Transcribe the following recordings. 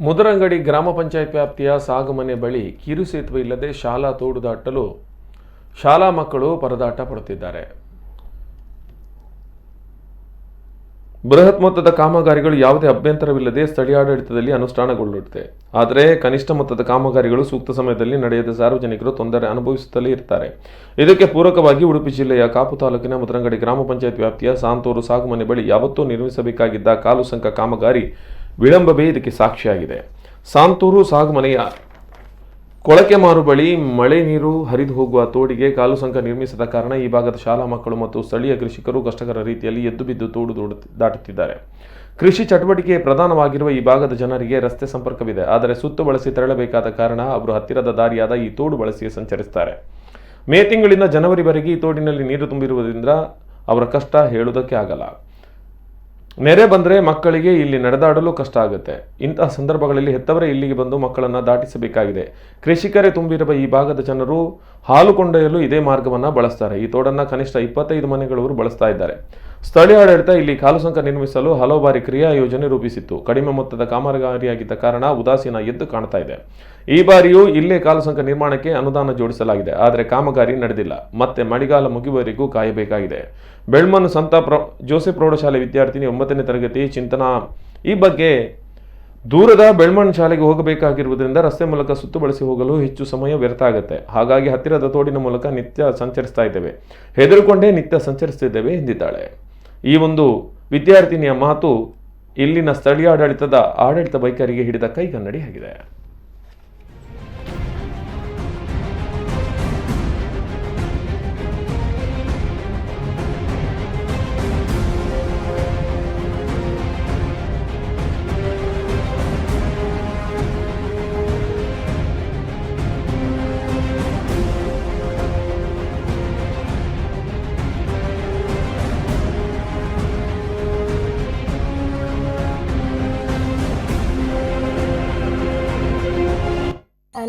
ಮುದರಂಗಡಿ ಗ್ರಾಮ ಪಂಚಾಯತ್ ವ್ಯಾಪ್ತಿಯ ಸಾಗಮನೆ ಬಳಿ ಕಿರು ಸೇತುವೆ ಇಲ್ಲದೆ ಶಾಲಾ ತೋಡು ದಾಟಲು ಶಾಲಾ ಮಕ್ಕಳು ಪರದಾಟ ಪಡುತ್ತಿದ್ದಾರೆ. ಬೃಹತ್ ಮೊತ್ತದ ಕಾಮಗಾರಿಗಳು ಯಾವುದೇ ಅಭ್ಯಂತರವಿಲ್ಲದೆ ಸ್ಥಳೀಯಾಡಳಿತದಲ್ಲಿ ಅನುಷ್ಠಾನಗೊಳ್ಳುತ್ತದೆ. ಆದರೆ ಕನಿಷ್ಠ ಮೊತ್ತದ ಕಾಮಗಾರಿಗಳು ಸೂಕ್ತ ಸಮಯದಲ್ಲಿ ನಡೆಯದೆ ಸಾರ್ವಜನಿಕರು ತೊಂದರೆ ಅನುಭವಿಸುತ್ತಲೇ ಇರ್ತಾರೆ. ಇದಕ್ಕೆ ಪೂರಕವಾಗಿ ಉಡುಪಿ ಜಿಲ್ಲೆಯ ಕಾಪು ತಾಲೂಕಿನ ಮುದರಂಗಡಿ ಗ್ರಾಮ ಪಂಚಾಯತ್ ವ್ಯಾಪ್ತಿಯ ಸಾಂತೂರು ಸಾಗುಮನೆ ಬಳಿ ಯಾವತ್ತೂ ನಿರ್ಮಿಸಬೇಕಾಗಿದ್ದ ಕಾಲು ಸಂಕ ಕಾಮಗಾರಿ ವಿಳಂಬವೇ ಇದಕ್ಕೆ ಸಾಕ್ಷಿಯಾಗಿದೆ. ಸಾಂತೂರು ಸಾಗುಮನೆಯ ಕೊಳಕೆಮಾರು ಬಳಿ ಮಳೆ ನೀರು ಹರಿದು ಹೋಗುವ ತೋಡಿಗೆ ಕಾಲು ಸಂಕ ನಿರ್ಮಿಸದ ಕಾರಣ ಈ ಭಾಗದ ಶಾಲಾ ಮಕ್ಕಳು ಮತ್ತು ಸ್ಥಳೀಯ ಕೃಷಿಕರು ಕಷ್ಟಕರ ರೀತಿಯಲ್ಲಿ ಎದ್ದು ಬಿದ್ದು ತೋಡು ದಾಟುತ್ತಿದ್ದಾರೆ. ಕೃಷಿ ಚಟುವಟಿಕೆ ಪ್ರಧಾನವಾಗಿರುವ ಈ ಭಾಗದ ಜನರಿಗೆ ರಸ್ತೆ ಸಂಪರ್ಕವಿದೆ. ಆದರೆ ಸುತ್ತು ಬಳಸಿ ತೆರಳಬೇಕಾದ ಕಾರಣ ಅವರು ಹತ್ತಿರದ ದಾರಿಯಾದ ಈ ತೋಡು ಬಳಸಿ ಸಂಚರಿಸುತ್ತಾರೆ. ಮೇ ತಿಂಗಳಿಂದ ಜನವರಿವರೆಗೆ ಈ ತೋಡಿನಲ್ಲಿ ನೀರು ತುಂಬಿರುವುದರಿಂದ ಅವರ ಕಷ್ಟ ಹೇಳುವುದಕ್ಕೆ ಆಗಲ್ಲ. ನೆರೆ ಬಂದರೆ ಮಕ್ಕಳಿಗೆ ಇಲ್ಲಿ ನಡೆದಾಡಲು ಕಷ್ಟ ಆಗುತ್ತೆ. ಇಂತಹ ಸಂದರ್ಭಗಳಲ್ಲಿ ಹೆತ್ತವರೇ ಇಲ್ಲಿಗೆ ಬಂದು ಮಕ್ಕಳನ್ನು ದಾಟಿಸಬೇಕಾಗಿದೆ. ಕೃಷಿಕರೇ ತುಂಬಿರುವ ಈ ಭಾಗದ ಜನರು ಹಾಲು ಕೊಂಡೊಯ್ಯಲು ಇದೇ ಮಾರ್ಗವನ್ನು ಬಳಸ್ತಾರೆ. ಈ ತೋಡನ್ನು ಕನಿಷ್ಠ 25 ಮನೆಗಳವರು ಬಳಸ್ತಾ ಇದ್ದಾರೆ. ಸ್ಥಳೀಯ ಆಡಳಿತ ಇಲ್ಲಿ ಕಾಲು ಸಂಕ ನಿರ್ಮಿಸಲು ಹಲವು ಬಾರಿ ಕ್ರಿಯಾ ಯೋಜನೆ ರೂಪಿಸಿತ್ತು. ಕಡಿಮೆ ಮೊತ್ತದ ಕಾಮಗಾರಿಯಾಗಿದ್ದ ಕಾರಣ ಉದಾಸೀನ ಎದ್ದು ಕಾಣ್ತಾ ಇದೆ. ಈ ಬಾರಿಯೂ ಇಲ್ಲೇ ಕಾಲು ಸಂಕ ನಿರ್ಮಾಣಕ್ಕೆ ಅನುದಾನ ಜೋಡಿಸಲಾಗಿದೆ. ಆದರೆ ಕಾಮಗಾರಿ ನಡೆದಿಲ್ಲ. ಮತ್ತೆ ಮಳೆಗಾಲ ಮುಗಿಯುವವರೆಗೂ ಕಾಯಬೇಕಾಗಿದೆ. ಬೆಳ್ಮನ್ ಸಂತ ಜೋಸೆಫ್ ಪ್ರೌಢಶಾಲೆ ವಿದ್ಯಾರ್ಥಿನಿ 9ನೇ ತರಗತಿ ಚಿಂತನಾ ಈ ಬಗ್ಗೆ ದೂರದ ಬೆಳ್ಮಣ್ ಶಾಲೆಗೆ ಹೋಗಬೇಕಾಗಿರುವುದರಿಂದ ರಸ್ತೆ ಮೂಲಕ ಸುತ್ತು ಬಳಸಿ ಹೋಗಲು ಹೆಚ್ಚು ಸಮಯ ವ್ಯರ್ಥ ಆಗುತ್ತೆ. ಹಾಗಾಗಿ ಹತ್ತಿರದ ತೋಡಿನ ಮೂಲಕ ನಿತ್ಯ ಸಂಚರಿಸ್ತಾ ಇದ್ದೇವೆ. ಹೆದರಿಕೊಂಡೇ ನಿತ್ಯ ಸಂಚರಿಸ್ತಿದ್ದೇವೆ ಎಂದಿದ್ದಾಳೆ. ಈ ಒಂದು ವಿದ್ಯಾರ್ಥಿನಿಯ ಮಾತು ಇಲ್ಲಿನ ಸ್ಥಳೀಯ ಆಡಳಿತ ವೈಖರಿಗೆ ಹಿಡಿದ ಕೈಗನ್ನಡಿಯಾಗಿದೆ.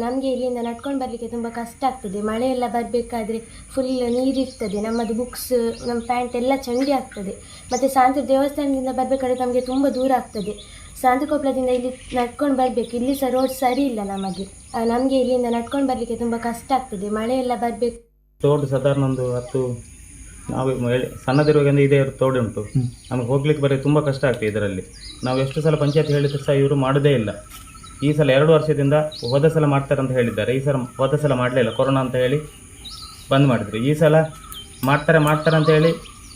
ನಮಗೆ ಇಲ್ಲಿಂದ ನಡ್ಕೊಂಡು ಬರಲಿಕ್ಕೆ ತುಂಬ ಕಷ್ಟ ಆಗ್ತದೆ. ಮಳೆ ಎಲ್ಲ ಬರಬೇಕಾದ್ರೆ ಫುಲ್ ನೀರಿರ್ತದೆ. ನಮ್ಮದು ಬುಕ್ಸ್, ನಮ್ಮ ಪ್ಯಾಂಟ್ ಎಲ್ಲ ಚಂಡಿ ಆಗ್ತದೆ. ಮತ್ತು ಸಾಂತೂರು ದೇವಸ್ಥಾನದಿಂದ ಬರಬೇಕಾದ್ರೆ ನಮಗೆ ತುಂಬ ದೂರ ಆಗ್ತದೆ. ಸಾಂತಕೊಪ್ಪಳದಿಂದ ಇಲ್ಲಿ ನಡ್ಕೊಂಡು ಬರಬೇಕು. ಇಲ್ಲಿ ಸಹ ರೋಡ್ ಸರಿ ಇಲ್ಲ ನಮಗೆ ಇಲ್ಲಿಂದ ನಡ್ಕೊಂಡು ಬರಲಿಕ್ಕೆ ತುಂಬ ಕಷ್ಟ ಆಗ್ತದೆ. ಮಳೆ ಎಲ್ಲ ಬರಬೇಕು. ತೋಡು ಸಾಧಾರಣ ಒಂದು 10 ನಾವು ಸಣ್ಣದಿರುವಾಗಿಂದ ಇದೇ ತೋಡು ಉಂಟು. ನಮಗೆ ಹೋಗ್ಲಿಕ್ಕೆ ಬರೀ ತುಂಬ ಕಷ್ಟ ಆಗ್ತದೆ. ಇದರಲ್ಲಿ ನಾವು ಎಷ್ಟು ಸಲ ಪಂಚಾಯತ್ ಹೇಳಿದ್ರು ಸಹ ಇವರು ಮಾಡೋದೇ ಇಲ್ಲ. ಈ ಸಲ 2 ವರ್ಷದಿಂದ ಹೋದ ಸಲ ಮಾಡ್ತಾರೆ ಅಂತ ಹೇಳಿದ್ದಾರೆ. ಈ ಸಲ ಹೋದ ಸಲ ಮಾಡಲೇ ಇಲ್ಲ, ಕೊರೋನಾ ಅಂತ ಹೇಳಿ ಬಂದ್ ಮಾಡಿದ್ರು. ಈ ಸಲ ಮಾಡ್ತಾರೆ ಅಂತ ಹೇಳಿ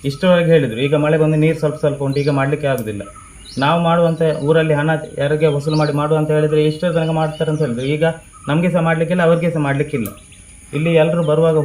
ಇಷ್ಟರವರೆಗೆ ಹೇಳಿದರು. ಈಗ ಮಳೆ ಬಂದು ನೀರು ಸ್ವಲ್ಪ ಉಂಟು. ಈಗ ಮಾಡಲಿಕ್ಕೆ ಆಗೋದಿಲ್ಲ. ನಾವು ಮಾಡುವಂಥ ಊರಲ್ಲಿ ಹಣ ಯಾರಿಗೆ ವಸೂಲು ಮಾಡಿ ಮಾಡುವಂತ ಹೇಳಿದರೆ ಇಷ್ಟರ ತನಕ ಮಾಡ್ತಾರೆ ಅಂತ ಹೇಳಿದ್ರು. ಈಗ ನಮಗೆ ಸಹ ಮಾಡಲಿಕ್ಕಿಲ್ಲ, ಅವ್ರಿಗೆ ಸಹ ಮಾಡಲಿಕ್ಕಿಲ್ಲ. ಇಲ್ಲಿ ಎಲ್ಲರೂ ಬರುವಾಗ